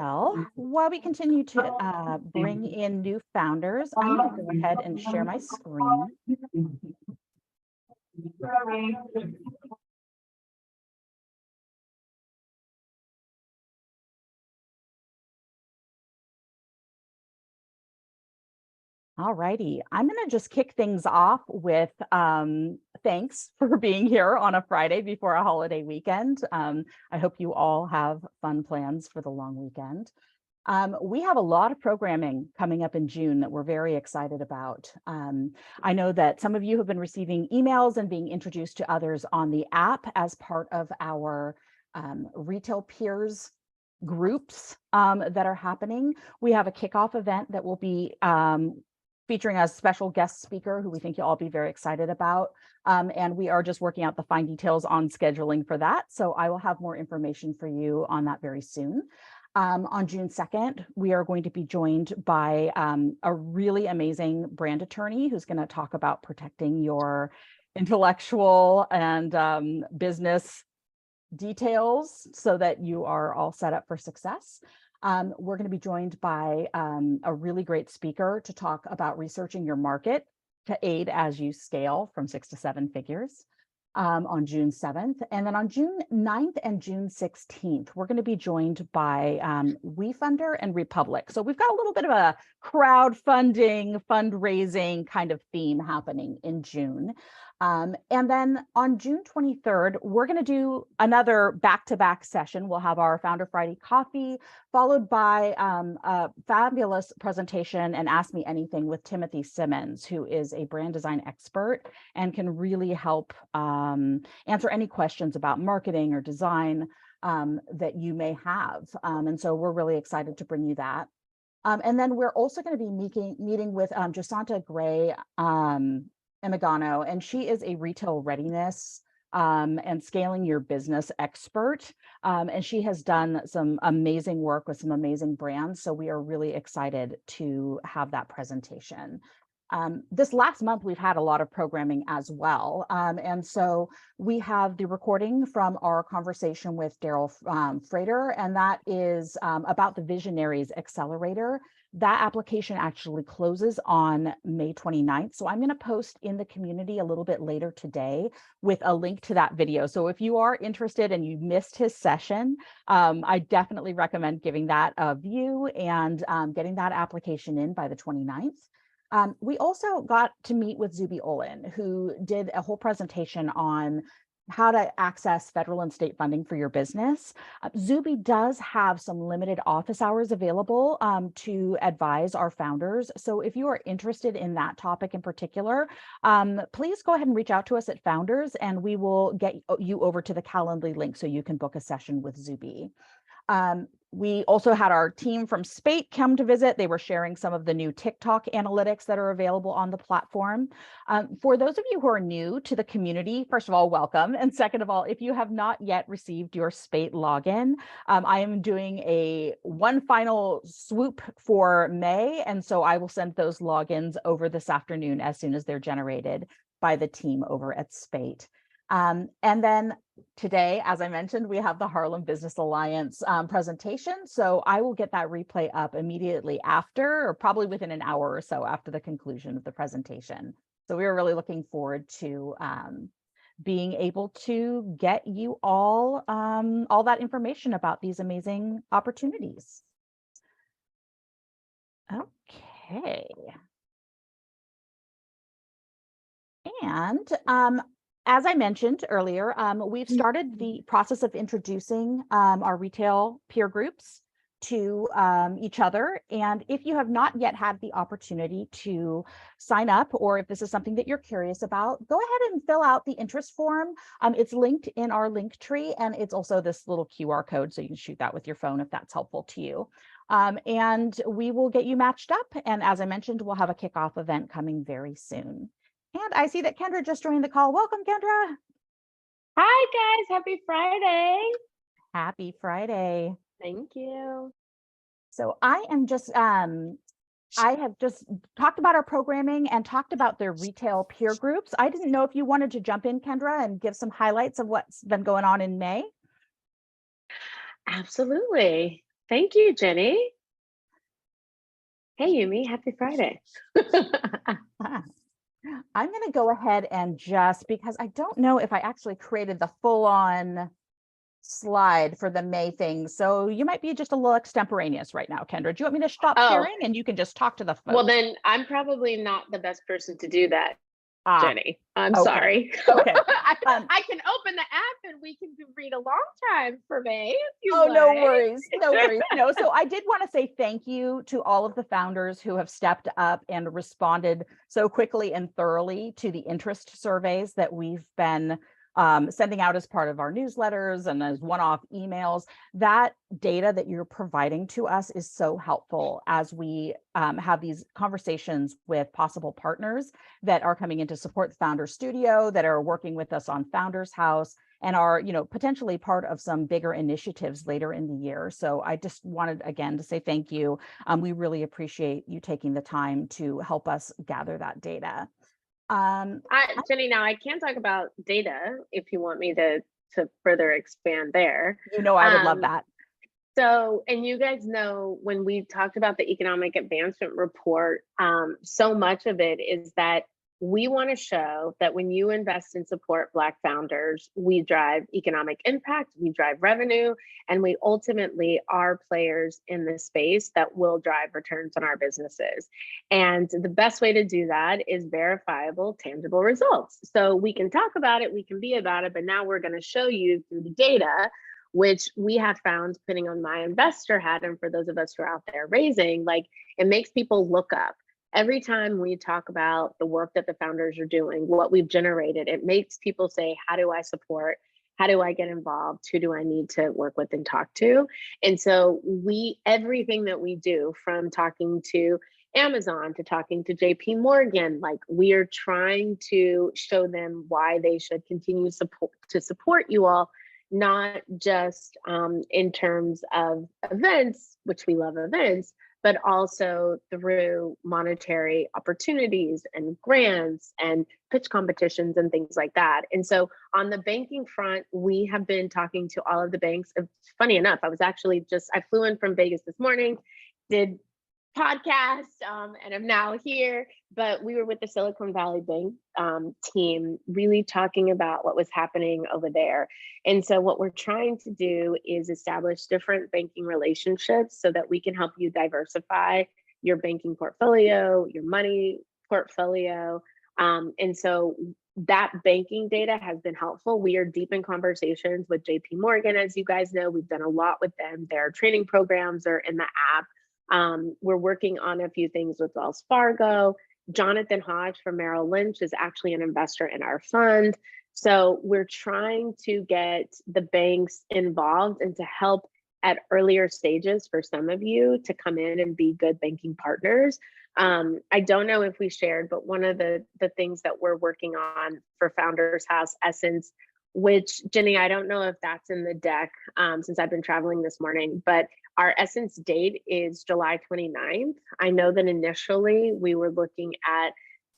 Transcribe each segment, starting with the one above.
Well, while we continue to bring in new founders, I'm going to go ahead and share my screen. All righty, I'm going to just kick things off with thanks for being here on a Friday before a holiday weekend. I hope you all have fun plans for the long weekend. We have a lot of programming coming up in June that we're very excited about. I know that some of you have been receiving emails and being introduced to others on the app as part of our retail peers groups that are happening. We have a kickoff event that will be featuring a special guest speaker who we think you'll all be very excited about. And we are just working out the fine details on scheduling for that. So I will have more information for you on that very soon. On June 2nd, we are going to be joined by a really amazing brand attorney who's going to talk about protecting your intellectual and business details so that you are all set up for success. We're going to be joined by a really great speaker to talk about researching your market to aid as you scale from 6 to 7 figures on June 7th. And then on June 9th and June 16th, we're going to be joined by WeFunder and Republic. So we've got a little bit of a crowdfunding, fundraising kind of theme happening in June. And then on June 23rd, we're going to do another back-to-back session. We'll have our Founder Friday coffee, followed by a fabulous presentation and Ask Me Anything with Timothy Simmons, who is a brand design expert and can really help answer any questions about marketing or design that you may have. And so we're really excited to bring you that. And then we're also going to be meeting with Jasanta Gray Emigano, and she is a retail readiness and scaling your business expert. And she has done some amazing work with some amazing brands. So we are really excited to have that presentation. This last month, we've had a lot of programming as well. And so we have the recording from our conversation with Daryl Frater, and that is about the Visionaries Accelerator. That application actually closes on May 29th. So I'm going to post in the community a little bit later today with a link to that video. So if you are interested and you missed his session, I definitely recommend giving that a view and getting that application in by the 29th. We also got to meet with Zuby Olin, who did a whole presentation on how to access federal and state funding for your business. Zuby does have some limited office hours available to advise our founders. So if you are interested in that topic in particular, please go ahead and reach out to us at Founders, and we will get you over to the Calendly link so you can book a session with Zuby. We also had our team from Spate come to visit. They were sharing some of the new TikTok analytics that are available on the platform. For those of you who are new to the community, first of all, welcome. And second of all, if you have not yet received your Spate login, I am doing one final swoop for May. And so I will send those logins over this afternoon as soon as they're generated by the team over at Spate. And then today, as I mentioned, we have the Harlem Business Alliance presentation. So I will get that replay up immediately after, or probably within an hour or so after the conclusion of the presentation. So we are really looking forward to being able to get you all that information about these amazing opportunities. Okay. And as I mentioned earlier, we've started the process of introducing our retail peer groups to each other. And if you have not yet had the opportunity to sign up, or if this is something that you're curious about, go ahead and fill out the interest form. It's linked in our link tree, and it's also this little QR code, so you can shoot that with your phone if that's helpful to you. And we will get you matched up. And as I mentioned, we'll have a kickoff event coming very soon. And I see that Kendra just joined the call. Welcome, Kendra. Hi, guys. Happy Friday. Happy Friday. Thank you. So I am just, I have just talked about our programming and talked about the retail peer groups. I didn't know if you wanted to jump in, Kendra, and give some highlights of what's been going on in May. Absolutely. Thank you, Jenny. Hey, Yumi, happy Friday. I'm going to go ahead and just, because I don't know if I actually created the full-on slide for the May thing. So you might be just a little extemporaneous right now, Kendra. Do you want me to stop sharing and you can just talk to the folks? Well, then I'm probably not the best person to do that, Jenny. I'm okay. sorry. Okay. I can open the app and we can read a long time for May. No worries. No worries. No. So I did want to say thank you to all of the founders who have stepped up and responded so quickly and thoroughly to the interest surveys that we've been sending out as part of our newsletters and as one-off emails. That data that you're providing to us is so helpful as we have these conversations with possible partners that are coming in to support the Founder Studio, that are working with us on Founders House, and are, potentially part of some bigger initiatives later in the year. So I just wanted, again, to say thank you. We really appreciate you taking the time to help us gather that data. Jenny, now I can talk about data if you want me to further expand there. I would love that. So, and you guys know, when we talked about the economic advancement report, so much of it is that we want to show that when you invest and support Black founders, we drive economic impact, we drive revenue, and we ultimately are players in this space that will drive returns on our businesses. And the best way to do that is verifiable, tangible results. So we can talk about it, we can be about it, but now we're going to show you through the data, which we have found, putting on my investor hat, and for those of us who are out there raising, like, it makes people look up. Every time we talk about the work that the founders are doing, what we've generated, it makes people say, how do I support? How do I get involved? Who do I need to work with and talk to? And so everything that we do, from talking to Amazon to talking to JP Morgan, like, we are trying to show them why they should continue to support you all, not just in terms of events, which we love events, but also through monetary opportunities and grants and pitch competitions and things like that. And so on the banking front, we have been talking to all of the banks. Funny enough, I flew in from Vegas this morning, did podcast, and I'm now here, but we were with the Silicon Valley Bank team, really talking about what was happening over there. And so what we're trying to do is establish different banking relationships so that we can help you diversify your banking portfolio, your money portfolio. And so that banking data has been helpful. We are deep in conversations with JP Morgan. As you guys know, we've done a lot with them. Their training programs are in the app. We're working on a few things with Wells Fargo. Jonathan Hodge from Merrill Lynch is actually an investor in our fund. So we're trying to get the banks involved and to help at earlier stages for some of you to come in and be good banking partners. I don't know if we shared, but one of the things that we're working on for Founders House Essence, which, Jenny, I don't know if that's in the deck since I've been traveling this morning, but our Essence date is July 29th. I know that initially we were looking at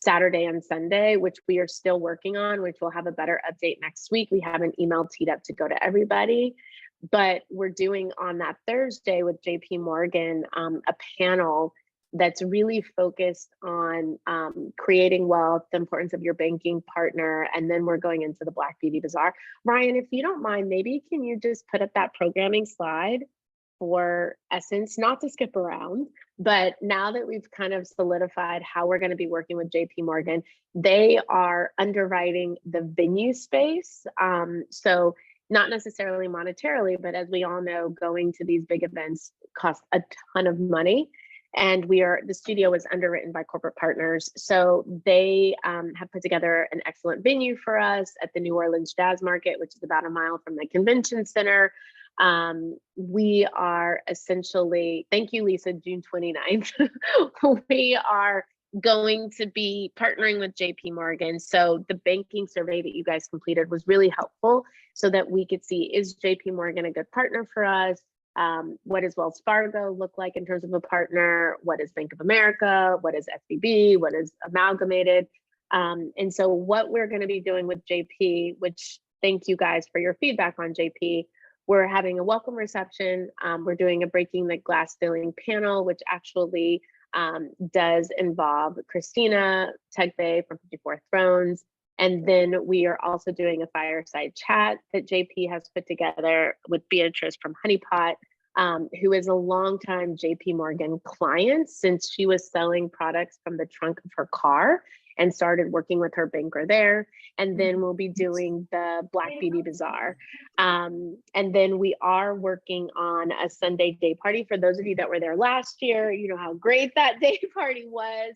Saturday and Sunday, which we are still working on, which we'll have a better update next week. We have an email teed up to go to everybody, but we're doing on that Thursday with JP Morgan a panel that's really focused on creating wealth, the importance of your banking partner, and then we're going into the Black Beauty Bazaar. Ryan, if you don't mind, maybe can you just put up that programming slide for Essence, not to skip around, but now that we've kind of solidified how we're going to be working with JP Morgan, they are underwriting the venue space. So not necessarily monetarily, but as we all know, going to these big events costs a ton of money. And the studio is underwritten by corporate partners. So they have put together an excellent venue for us at the New Orleans Jazz Market, which is about a mile from the convention center. We are essentially, thank you, Lisa, June 29th. We are going to be partnering with JP Morgan. So the banking survey that you guys completed was really helpful so that we could see, is JP Morgan a good partner for us? What does Wells Fargo look like in terms of a partner? What is Bank of America? What is SVB? What is Amalgamated? And so what we're going to be doing with JP, which thank you guys for your feedback on JP, we're having a welcome reception. We're doing a Breaking the Glass Ceiling panel, which actually does involve Christina Tegbe from 54 Thrones. And then we are also doing a fireside chat that JP has put together with Beatrice from Honeypot, who is a longtime JP Morgan client since she was selling products from the trunk of her car and started working with her banker there. And then we'll be doing the Black Beauty Bazaar. And then we are working on a Sunday day party. For those of you that were there last year, you know how great that day party was.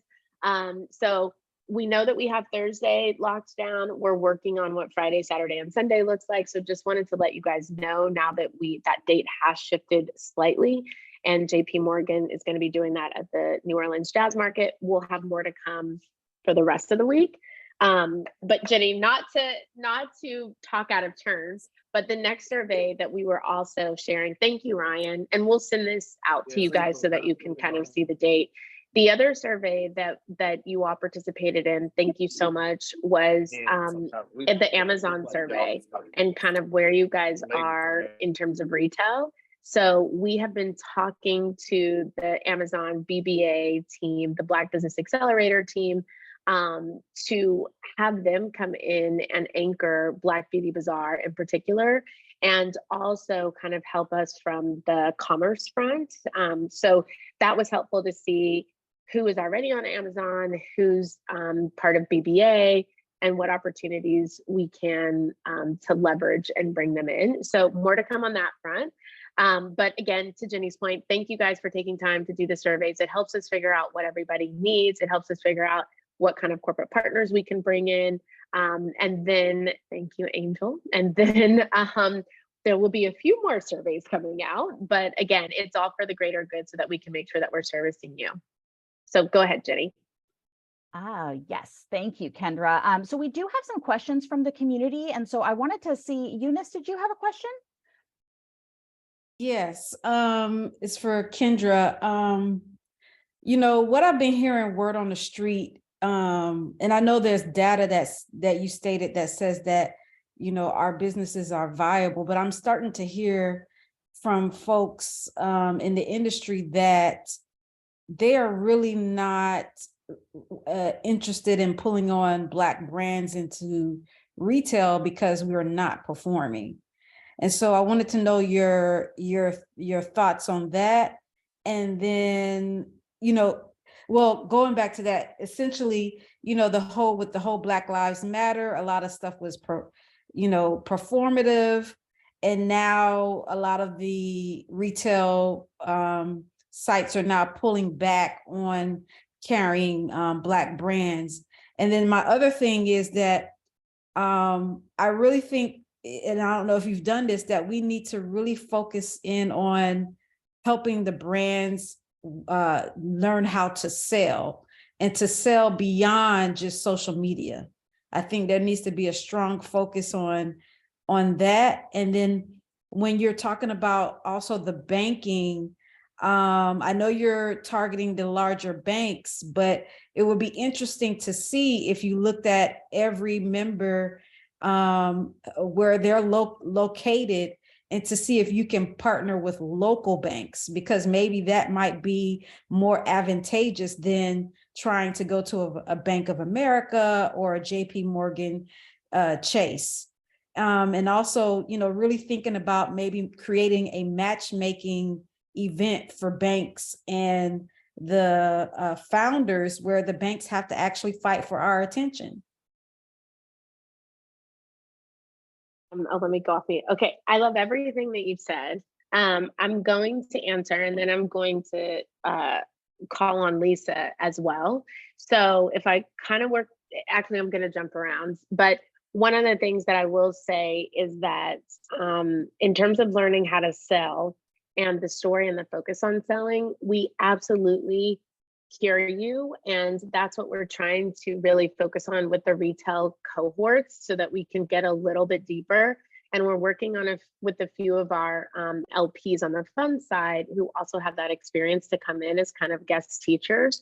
So we know that we have Thursday locked down. We're working on what Friday, Saturday, and Sunday looks like. So just wanted to let you guys know now that that date has shifted slightly, and JP Morgan is going to be doing that at the New Orleans Jazz Market. We'll have more to come for the rest of the week. But Jenny, not to talk out of turn, but the next survey that we were also sharing, thank you, Ryan, and we'll send this out to you guys so that you can kind of see the date. The other survey that you all participated in, thank you so much, was the Amazon survey and kind of where you guys are in terms of retail. So we have been talking to the Amazon BBA team, the Black Business Accelerator team, to have them come in and anchor Black Beauty Bazaar in particular, and also kind of help us from the commerce front. So that was helpful to see who is already on Amazon, who's part of BBA, and what opportunities we can to leverage and bring them in. So more to come on that front. But again, to Jenny's point, thank you guys for taking time to do the surveys. It helps us figure out what everybody needs. It helps us figure out what kind of corporate partners we can bring in. And then, thank you, Angel. And then there will be a few more surveys coming out. But again, it's all for the greater good so that we can make sure that we're servicing you. So go ahead, Jenny. Yes, thank you, Kendra. So we do have some questions from the community. And so I wanted to see, Eunice, did you have a question? Yes, it's for Kendra. You know, what I've been hearing word on the street, and I know there's data that you stated that says that, you know, our businesses are viable, but I'm starting to hear from folks in the industry that they are really not interested in pulling on Black brands into retail because we are not performing. And so I wanted to know your thoughts on that. And then, you know, well, going back to that, essentially, you know, the whole Black Lives Matter, a lot of stuff was performative. And now a lot of the retail sites are now pulling back on carrying Black brands. And then my other thing is that I really think, and I don't know if you've done this, that we need to really focus in on helping the brands learn how to sell and to sell beyond just social media. I think there needs to be a strong focus on that. And then when you're talking about also the banking, I know you're targeting the larger banks, but it would be interesting to see if you looked at every member where they're located, and to see if you can partner with local banks, because maybe that might be more advantageous than trying to go to a Bank of America or a JP Morgan Chase. And also, you know, really thinking about maybe creating a matchmaking event for banks and the founders, where the banks have to actually fight for our attention. Oh, let me go off mute. Okay, I love everything that you've said. I'm going to answer, and then I'm going to call on Lisa as well. So if I kind of work, actually, I'm going to jump around. But one of the things that I will say is that in terms of learning how to sell and the story and the focus on selling, we absolutely hear you. And that's what we're trying to really focus on with the retail cohorts so that we can get a little bit deeper. And we're working on with a few of our LPs on the fund side who also have that experience to come in as kind of guest teachers.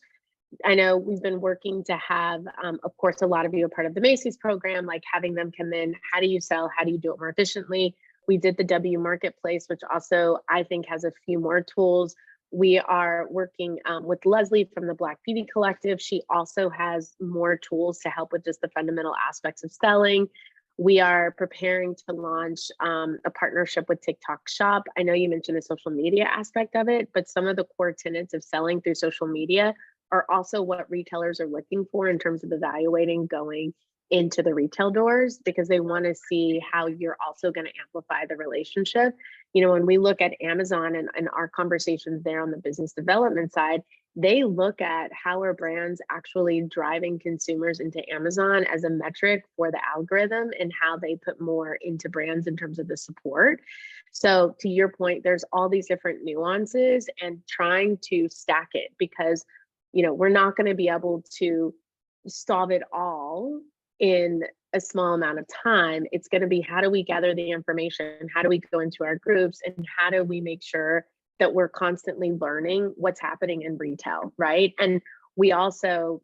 I know we've been working to have, of course, a lot of you are part of the Macy's program, like having them come in. How do you sell? How do you do it more efficiently? We did the W Marketplace, which also I think has a few more tools. We are working with Leslie from the Black Beauty Collective. She also has more tools to help with just the fundamental aspects of selling. We are preparing to launch a partnership with TikTok Shop. I know you mentioned the social media aspect of it, but some of the core tenets of selling through social media are also what retailers are looking for in terms of evaluating going into the retail doors, because they want to see how you're also going to amplify the relationship. You know, when we look at Amazon and our conversations there on the business development side, they look at how are brands actually driving consumers into Amazon as a metric for the algorithm and how they put more into brands in terms of the support. So to your point, there's all these different nuances and trying to stack it, because, you know, we're not going to be able to solve it all in a small amount of time. It's going to be, how do we gather the information? How do we go into our groups? And how do we make sure that we're constantly learning what's happening in retail, right? And we also,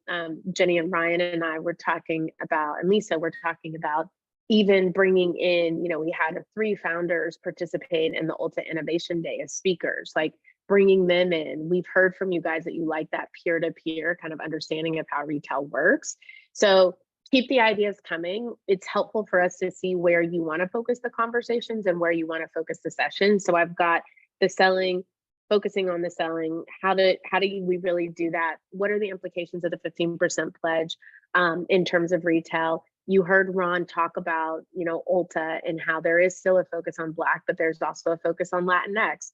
Jenny and Ryan and I were talking about, and Lisa, we're talking about even bringing in, you know, we had 3 founders participate in the Ulta Innovation Day as speakers, like bringing them in. We've heard from you guys that you like that peer-to-peer kind of understanding of how retail works. So keep the ideas coming. It's helpful for us to see where you want to focus the conversations and where you want to focus the sessions. So I've got the selling, focusing on the selling. How do we really do that? What are the implications of the 15% pledge in terms of retail? You heard Ron talk about, you know, Ulta and how there is still a focus on Black, but there's also a focus on Latinx.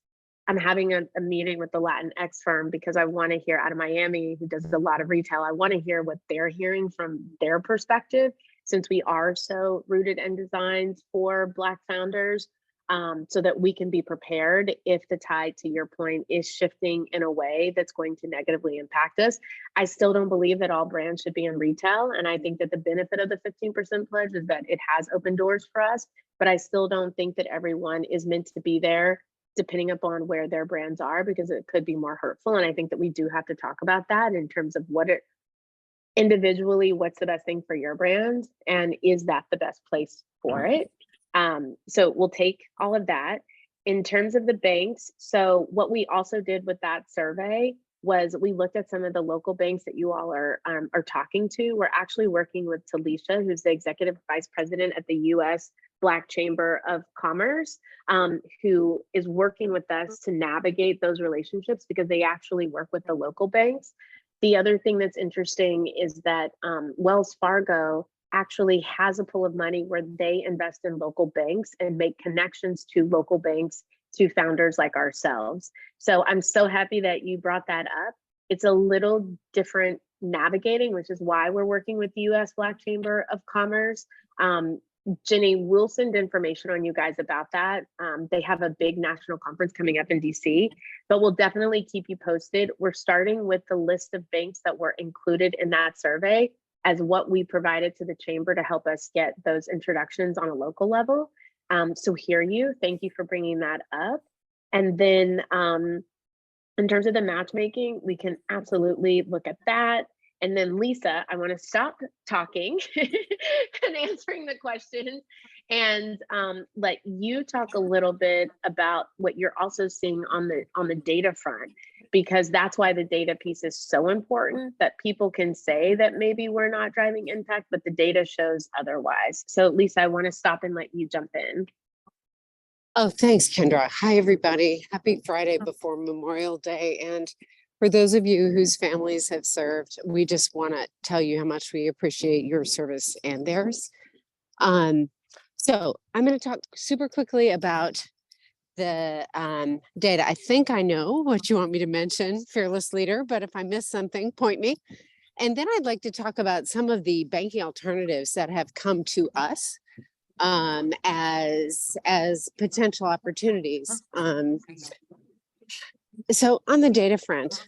I'm having a meeting with the Latinx firm because I want to hear out of Miami, who does a lot of retail. I want to hear what they're hearing from their perspective, since we are so rooted in designs for Black founders, so that we can be prepared if the tide, to your point, is shifting in a way that's going to negatively impact us. I still don't believe that all brands should be in retail. And I think that the benefit of the 15% pledge is that it has opened doors for us, but I still don't think that everyone is meant to be there, depending upon where their brands are, because it could be more hurtful. And I think that we do have to talk about that in terms of what it individually, what's the best thing for your brand, and is that the best place for it? So we'll take all of that. In terms of the banks, so what we also did with that survey was we looked at some of the local banks that you all are talking to. We're actually working with Talisha, who's the executive vice president at the U.S. Black Chamber of Commerce, who is working with us to navigate those relationships, because they actually work with the local banks. The other thing that's interesting is that Wells Fargo actually has a pool of money where they invest in local banks and make connections to local banks to founders like ourselves. So I'm so happy that you brought that up. It's a little different navigating, which is why we're working with the U.S. Black Chamber of Commerce. Jenny, we'll send information on you guys about that. They have a big national conference coming up in DC, but we'll definitely keep you posted. We're starting with the list of banks that were included in that survey as what we provided to the chamber to help us get those introductions on a local level. So hear you. Thank you for bringing that up. And then in terms of the matchmaking, we can absolutely look at that. And then Lisa, I want to stop talking and answering the questions and let you talk a little bit about what you're also seeing on the data front, because that's why the data piece is so important, that people can say that maybe we're not driving impact, but the data shows otherwise. So Lisa, I want to stop and let you jump in. Oh, thanks, Kendra. Hi, everybody. Happy Friday before Memorial Day. And for those of you whose families have served, we just want to tell you how much we appreciate your service and theirs. So I'm going to talk super quickly about the data. I think I know what you want me to mention, Fearless Leader, but if I miss something, point me. And then I'd like to talk about some of the banking alternatives that have come to us as potential opportunities. So on the data front,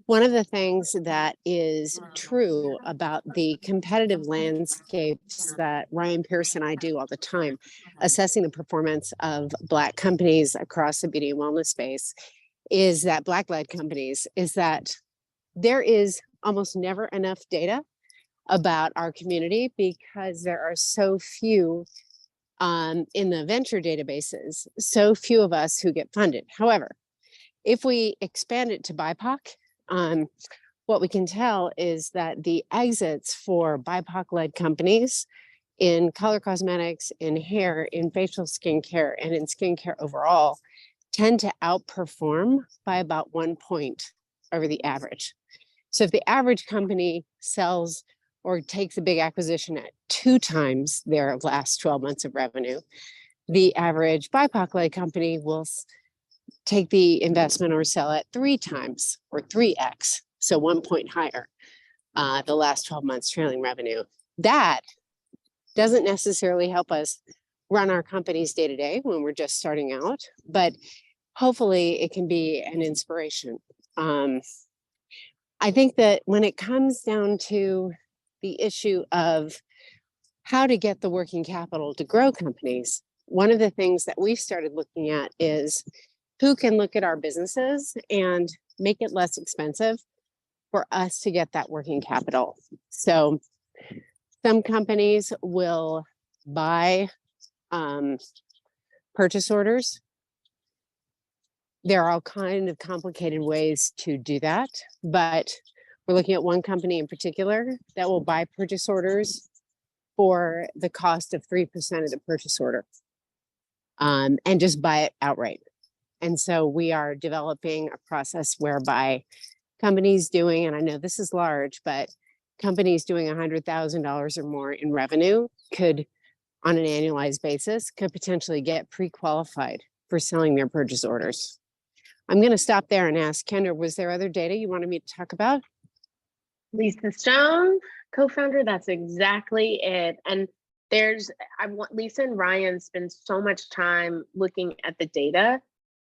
one of the things that is true about the competitive landscapes that Ryan Pierce and I do all the time, assessing the performance of Black companies across the beauty and wellness space, is that Black-led companies, is that there is almost never enough data about our community because there are so few in the venture databases, so few of us who get funded. However, if we expand it to BIPOC, what we can tell is that the exits for BIPOC-led companies in color cosmetics, in hair, in facial skincare, and in skincare overall tend to outperform by about 1 point over the average. So if the average company sells or takes a big acquisition at 2 times their last 12 months of revenue, the average BIPOC-led company will take the investment or sell at 3 times or 3x, so 1 point higher, the last 12 months trailing revenue. That doesn't necessarily help us run our companies day to day when we're just starting out, but hopefully it can be an inspiration. I think that when it comes down to the issue of how to get the working capital to grow companies, one of the things that we've started looking at is who can look at our businesses and make it less expensive for us to get that working capital. So some companies will buy purchase orders. There are all kinds of complicated ways to do that, but we're looking at one company in particular that will buy purchase orders for the cost of 3% of the purchase order, and just buy it outright. And so we are developing a process whereby companies doing, and I know this is large, but companies doing $100,000 or more in revenue could, on an annualized basis, could potentially get pre-qualified for selling their purchase orders. I'm going to stop there and ask Kendra, was there other data you wanted me to talk about? Lisa Stone, co-founder, that's exactly it. And Lisa and Ryan spend so much time looking at the data.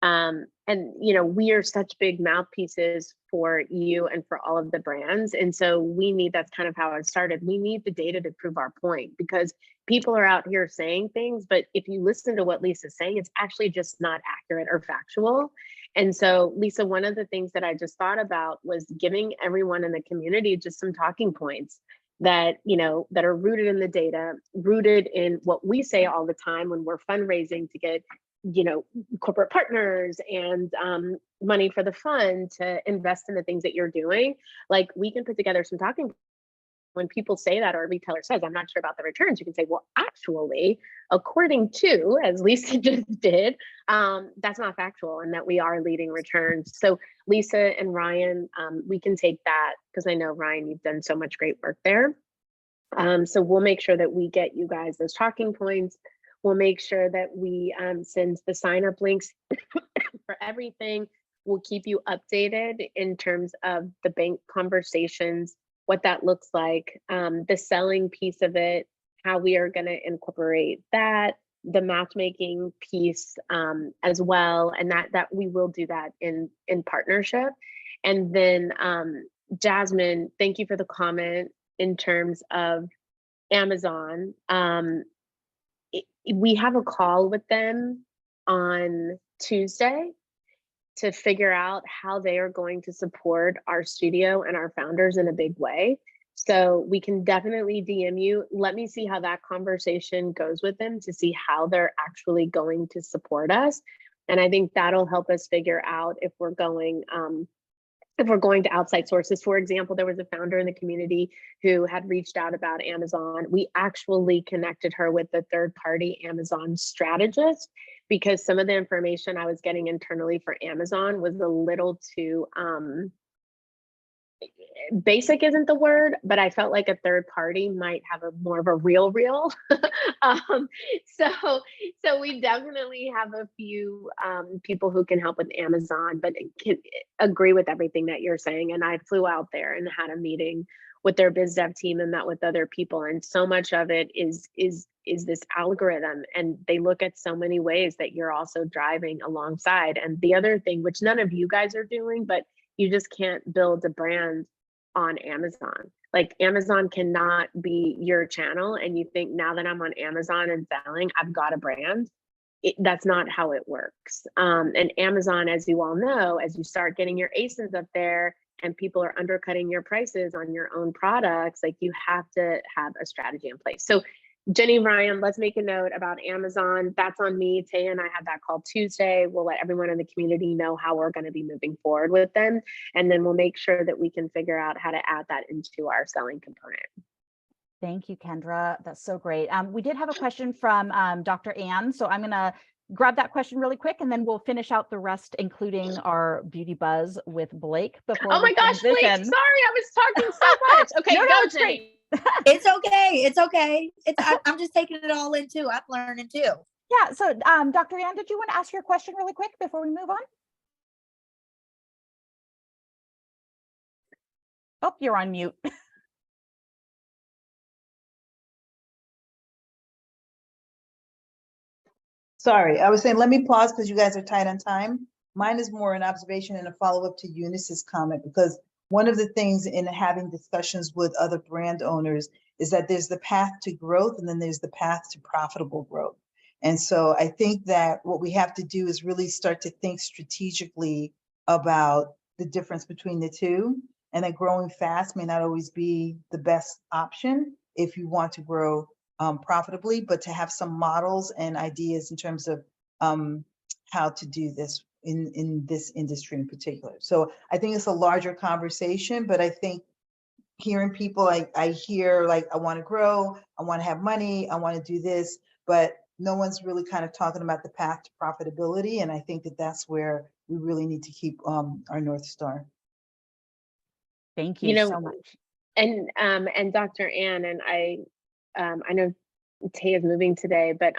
And we are such big mouthpieces for you and for all of the brands. And so that's kind of how it started. We need the data to prove our point, because people are out here saying things, but if you listen to what Lisa's saying, it's actually just not accurate or factual. And so, Lisa, one of the things that I just thought about was giving everyone in the community just some talking points that, that are rooted in the data, rooted in what we say all the time when we're fundraising to get, corporate partners and money for the fund to invest in the things that you're doing. Like, we can put together some talking points. When people say that, or a retailer says, I'm not sure about the returns, you can say, well, actually, according to, as Lisa just did, that's not factual, and that we are leading returns. So Lisa and Ryan, we can take that, because I know, Ryan, you've done so much great work there. So we'll make sure that we get you guys those talking points. We'll make sure that we send the sign-up links for everything. We'll keep you updated in terms of the bank conversations, what that looks like, the selling piece of it, how we are going to incorporate that, the matchmaking piece as well, and that we will do that in partnership. And then Jasmine, thank you for the comment in terms of Amazon. We have a call with them on Tuesday to figure out how they are going to support our studio and our founders in a big way. So we can definitely DM you. Let me see how that conversation goes with them to see how they're actually going to support us. And I think that'll help us figure out if we're going to outside sources. For example, there was a founder in the community who had reached out about Amazon. We actually connected her with the third-party Amazon strategist, because some of the information I was getting internally for Amazon was a little too basic isn't the word, but I felt like a third party might have more of a real. So we definitely have a few people who can help with Amazon, but can agree with everything that you're saying. And I flew out there and had a meeting with their biz dev team and met with other people. And so much of it is this algorithm, and they look at so many ways that you're also driving alongside. And the other thing, which none of you guys are doing, but you just can't build a brand on Amazon. Like, Amazon cannot be your channel and you think, now that I'm on Amazon and selling, I've got a brand. That's not how it works. And Amazon, as you all know, as you start getting your ASINs up there and people are undercutting your prices on your own products, like, you have to have a strategy in place. So Jenny, Ryan, let's make a note about Amazon. That's on me. Taya and I had that call Tuesday. We'll let everyone in the community know how we're going to be moving forward with them. And then we'll make sure that we can figure out how to add that into our selling component. Thank you, Kendra. That's so great. We did have a question from Dr. Ann, so I'm going to grab that question really quick, and then we'll finish out the rest, including our beauty buzz with Blake. Before oh my gosh, Blake, sorry, I was talking so much. Okay, no, go, it's Jenny. great. It's okay. It's okay. I'm just taking it all in too. I'm learning too. Yeah. So, Dr. Ann, did you want to ask your question really quick before we move on? Oh, you're on mute. Sorry, I was saying, let me pause because you guys are tight on time. Mine is more an observation and a follow-up to Eunice's comment, because one of the things in having discussions with other brand owners is that there's the path to growth and then there's the path to profitable growth. And so I think that what we have to do is really start to think strategically about the difference between the two, and that growing fast may not always be the best option if you want to grow profitably, but to have some models and ideas in terms of how to do this in this industry in particular. So I think it's a larger conversation, but I think hearing people, I hear like, I want to grow, I want to have money, I want to do this, but no one's really kind of talking about the path to profitability. And I think that that's where we really need to keep our North Star. Thank you, so much. And Dr. Ann, and I know Tay is moving today, but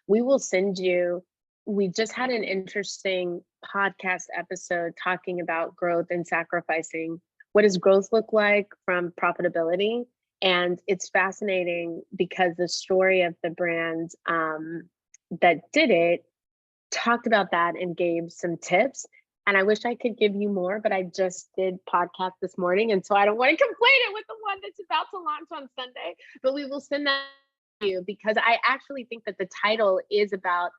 we will send you, we just had an interesting podcast episode talking about growth and sacrificing. What does growth look like from profitability? And it's fascinating because the story of the brand that did it talked about that and gave some tips. And I wish I could give you more, but I just did podcast this morning. And so I don't want to conflate it with the one that's about to launch on Sunday, but we will send that to you, because I actually think that the title is about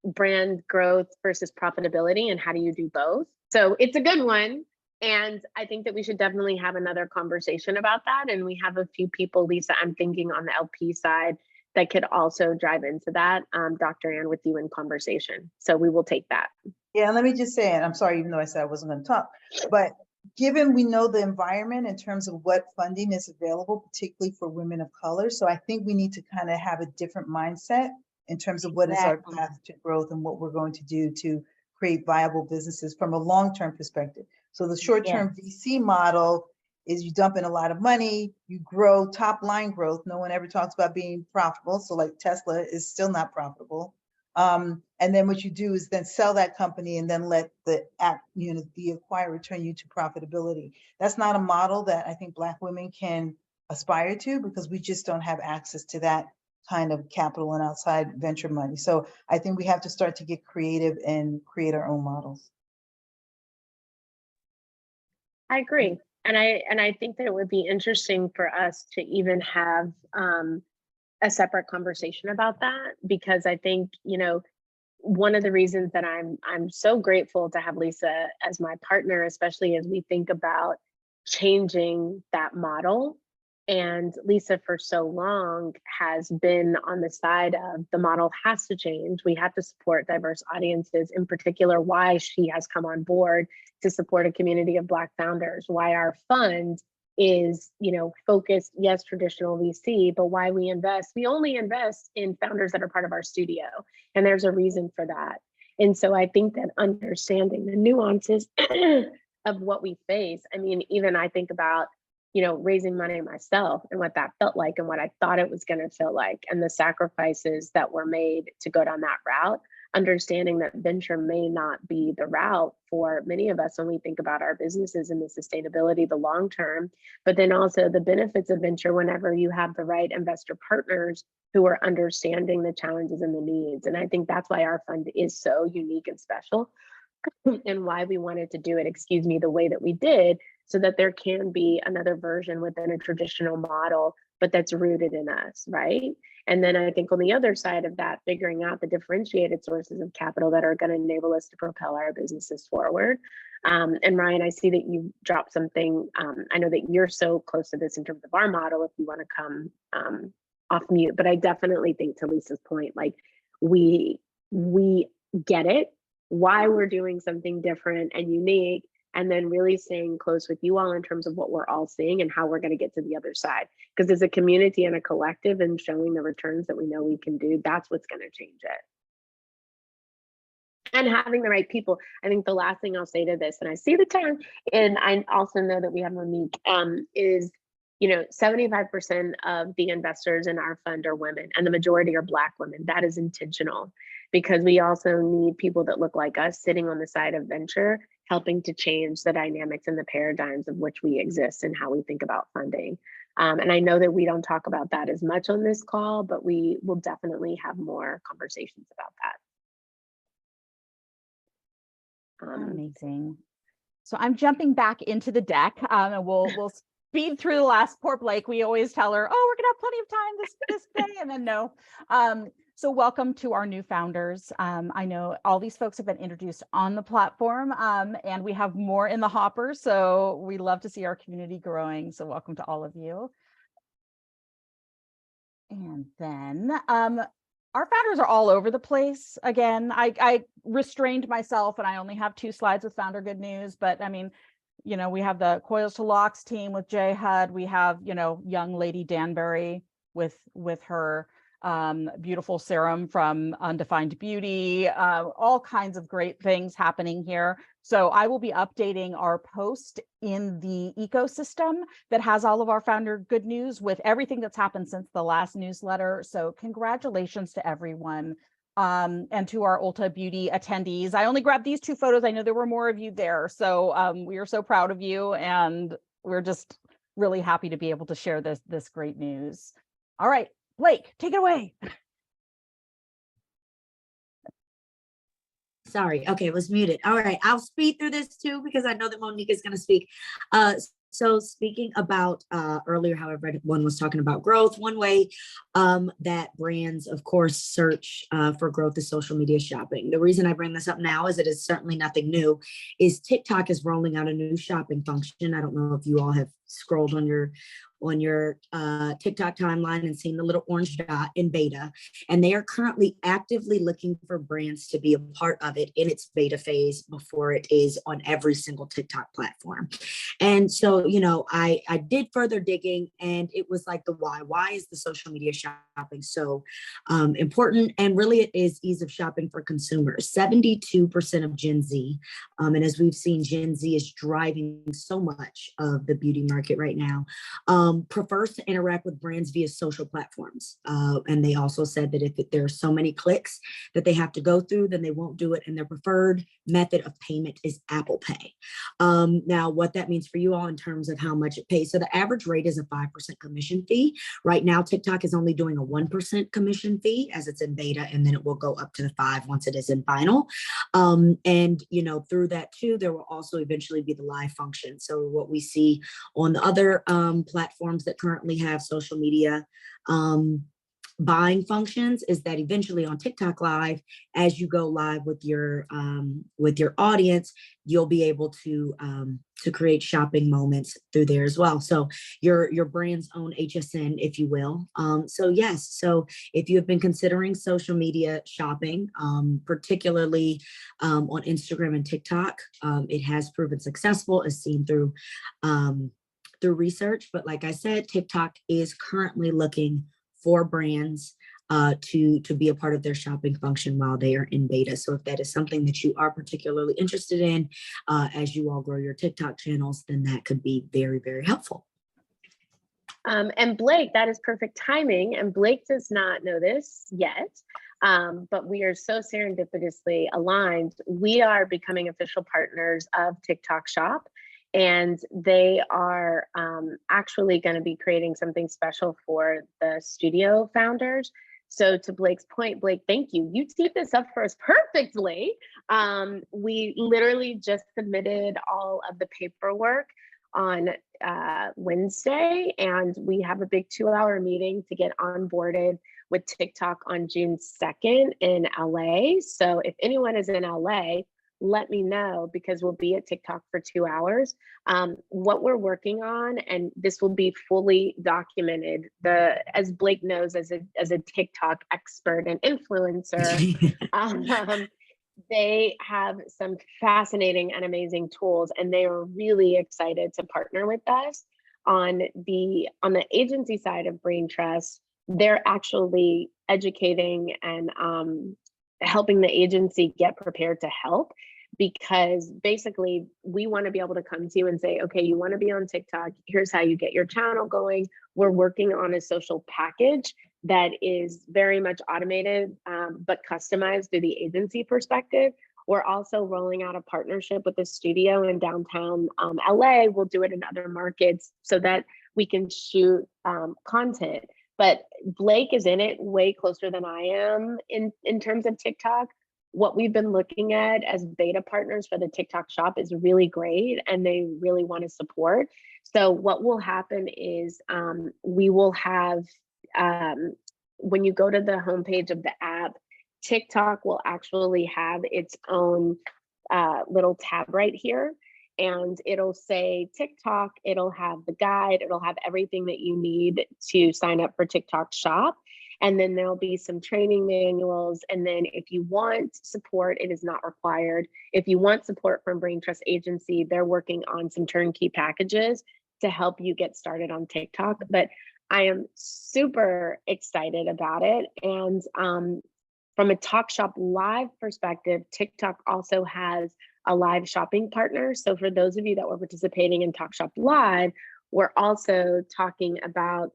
brand growth versus profitability and how do you do both. So it's a good one. And I think that we should definitely have another conversation about that. And we have a few people, Lisa, I'm thinking on the LP side that could also drive into that, Dr. Ann, with you in conversation. So we will take that. Yeah, let me just say, and I'm sorry, even though I said I wasn't going to talk, but given we know the environment in terms of what funding is available, particularly for women of color, so I think we need to kind of have a different mindset in terms of what is our path to growth and what we're going to do to create viable businesses from a long-term perspective. So the short-term VC model is you dump in a lot of money, you grow top line growth. No one ever talks about being profitable. So like Tesla is still not profitable. And then what you do is then sell that company and then let the acquirer turn you to profitability. That's not a model that I think Black women can aspire to, because we just don't have access to that kind of capital and outside venture money. So I think we have to start to get creative and create our own models. I agree. And I think that it would be interesting for us to even have a separate conversation about that, because I think, you know, one of the reasons that I'm so grateful to have Lisa as my partner, especially as we think about changing that model. And Lisa for so long has been on the side of the model has to change. We have to support diverse audiences, in particular, why she has come on board to support a community of Black founders, why our fund is, you know, focused, yes, traditional VC, but why we invest. We only invest in founders that are part of our studio, and there's a reason for that. And so I think that understanding the nuances of what we face, I mean, even I think about, you know, raising money myself and what that felt like and what I thought it was going to feel like, and the sacrifices that were made to go down that route, understanding that venture may not be the route for many of us when we think about our businesses and the sustainability, the long term, but then also the benefits of venture whenever you have the right investor partners who are understanding the challenges and the needs. And I think that's why our fund is so unique and special and why we wanted to do it, excuse me, the way that we did, so that there can be another version within a traditional model, but that's rooted in us, right? And then I think on the other side of that, figuring out the differentiated sources of capital that are going to enable us to propel our businesses forward. And Ryan, I see that you dropped something. I know that you're so close to this in terms of our model. If you want to come off mute, but I definitely think, to Lisa's point, like we get it, why we're doing something different and unique, and then really staying close with you all in terms of what we're all seeing and how we're going to get to the other side. Because as a community and a collective, and showing the returns that we know we can do, that's what's going to change it. And having the right people. I think the last thing I'll say to this, and I see the time, and I also know that we have Monique, is, you know, 75% of the investors in our fund are women, and the majority are Black women. That is intentional, because we also need people that look like us sitting on the side of venture, helping to change the dynamics and the paradigms of which we exist and how we think about funding. And I know that we don't talk about that as much on this call, but we will definitely have more conversations about that. Amazing. So I'm jumping back into the deck, and we'll speed through the last. Poor Blake. We always tell her, "Oh, we're gonna have plenty of time this day," and then no. So welcome to our new founders. I know all these folks have been introduced on the platform, and we have more in the hopper. So we love to see our community growing. So welcome to all of you. And then our founders are all over the place. Again, I restrained myself, and I only have 2 slides with founder good news. But I mean, you know, we have the Coils to Locks team with Jay Hud. We have, you know, young lady Danbury with her beautiful serum from Undefined Beauty, all kinds of great things happening here. So I will be updating our post in the ecosystem that has all of our founder good news with everything that's happened since the last newsletter. So congratulations to everyone, and to our Ulta Beauty attendees. I only grabbed these 2 photos. I know there were more of you there. So we are so proud of you, and we're just really happy to be able to share this great news. All right. Blake, take it away. Sorry. Okay, it was muted. All right, I'll speed through this too, because I know that Monique is going to speak. So speaking about earlier, how everyone was talking about growth, one way that brands, of course, search for growth is social media shopping. The reason I bring this up now is it is certainly nothing new, is TikTok is rolling out a new shopping function. I don't know if you all have scrolled on your TikTok timeline and seen the little orange dot in beta, and they are currently actively looking for brands to be a part of it in its beta phase before it is on every single TikTok platform. And so, you know, I did further digging, and it was like the why is the social media shopping so important? And really it is ease of shopping for consumers. 72% of Gen Z, and as we've seen, Gen Z is driving so much of the beauty market right now, prefers to interact with brands via social platforms. And they also said that if there are so many clicks that they have to go through, then they won't do it. And their preferred method of payment is Apple Pay. Now, what that means for you all in terms of how much it pays. So the average rate is a 5% commission fee. Right now, TikTok is only doing a 1% commission fee as it's in beta, and then it will go up to the 5 once it is in final. And, you know, through that too, there will also eventually be the live function. So what we see on the other platforms that currently have social media buying functions is that eventually on TikTok Live, as you go live with your audience, you'll be able to create shopping moments through there as well. So your brand's own HSN, if you will. So yes, so if you have been considering social media shopping, particularly on Instagram and TikTok, it has proven successful, as seen through research. But like I said, TikTok is currently looking for brands to be a part of their shopping function while they are in beta. So if that is something that you are particularly interested in as you all grow your TikTok channels, then that could be very, very helpful. And Blake, that is perfect timing. And Blake does not know this yet, but we are so serendipitously aligned. We are becoming official partners of TikTok Shop. And they are actually going to be creating something special for the studio founders. So to Blake's point, Blake, thank you. You teed this up for us perfectly. We literally just submitted all of the paperwork on Wednesday, and we have a big 2-hour meeting to get onboarded with TikTok on June 2nd in LA. So if anyone is in LA, let me know, because we'll be at TikTok for 2 hours. What we're working on, and this will be fully documented, as Blake knows, as a TikTok expert and influencer, they have some fascinating and amazing tools, and they are really excited to partner with us on the agency side of Brain Trust. They're actually educating and helping the agency get prepared to help, because basically we want to be able to come to you and say, okay, you want to be on TikTok, here's how you get your channel going. We're working on a social package that is very much automated, but customized through the agency perspective. We're also rolling out a partnership with a studio in downtown LA. We'll do it in other markets so that we can shoot content. But Blake is in it way closer than I am in terms of TikTok. What we've been looking at as beta partners for the TikTok shop is really great, and they really want to support. So what will happen is we will have, when you go to the homepage of the app, TikTok will actually have its own little tab right here, and it'll say TikTok, it'll have the guide, it'll have everything that you need to sign up for TikTok shop. And then there'll be some training manuals. And then if you want support, it is not required. If you want support from Brain Trust Agency, they're working on some turnkey packages to help you get started on TikTok. But I am super excited about it. And from a Talk Shop Live perspective, TikTok also has a live shopping partner. So for those of you that were participating in Talk Shop Live, we're also talking about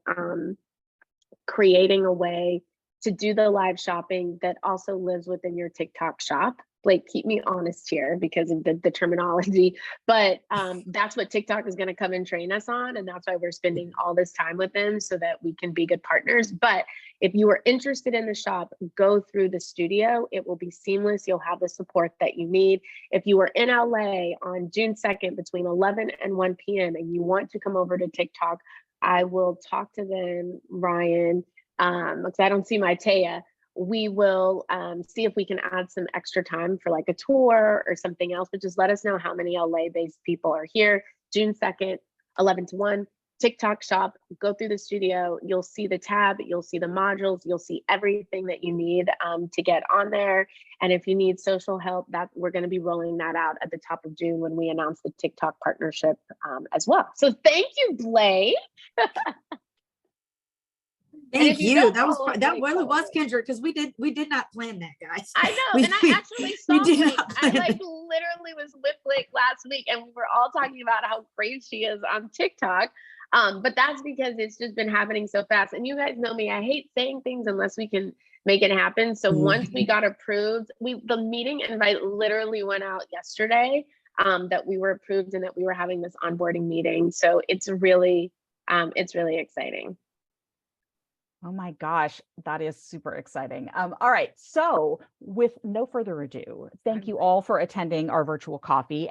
creating a way to do the live shopping that also lives within your TikTok shop. Blake, keep me honest here because of the terminology, but that's what TikTok is going to come and train us on. And that's why we're spending all this time with them, so that we can be good partners. But if you are interested in the shop, go through the studio. It will be seamless. You'll have the support that you need. If you are in LA on June 2nd between 11 and 1 p.m. and you want to come over to TikTok, I will talk to them, Ryan, because I don't see my Taya. We will see if we can add some extra time for like a tour or something else, but just let us know how many LA-based people are here. June 2nd, 11 to 1, TikTok shop, go through the studio. You'll see the tab, you'll see the modules, you'll see everything that you need to get on there. And if you need social help, that we're going to be rolling that out at the top of June when we announce the TikTok partnership as well. So thank you, Blake. Thank you. That really was Kendra, because we did not plan that, guys. I know, and I actually saw Blake. I literally was with Blake last week, and we were all talking about how great she is on TikTok. But that's because it's just been happening so fast. And you guys know me, I hate saying things unless we can make it happen. So once we got approved, the meeting invite literally went out yesterday, that we were approved and that we were having this onboarding meeting. So it's really exciting. Oh my gosh, that is super exciting. All right, so with no further ado, thank you all for attending our virtual coffee.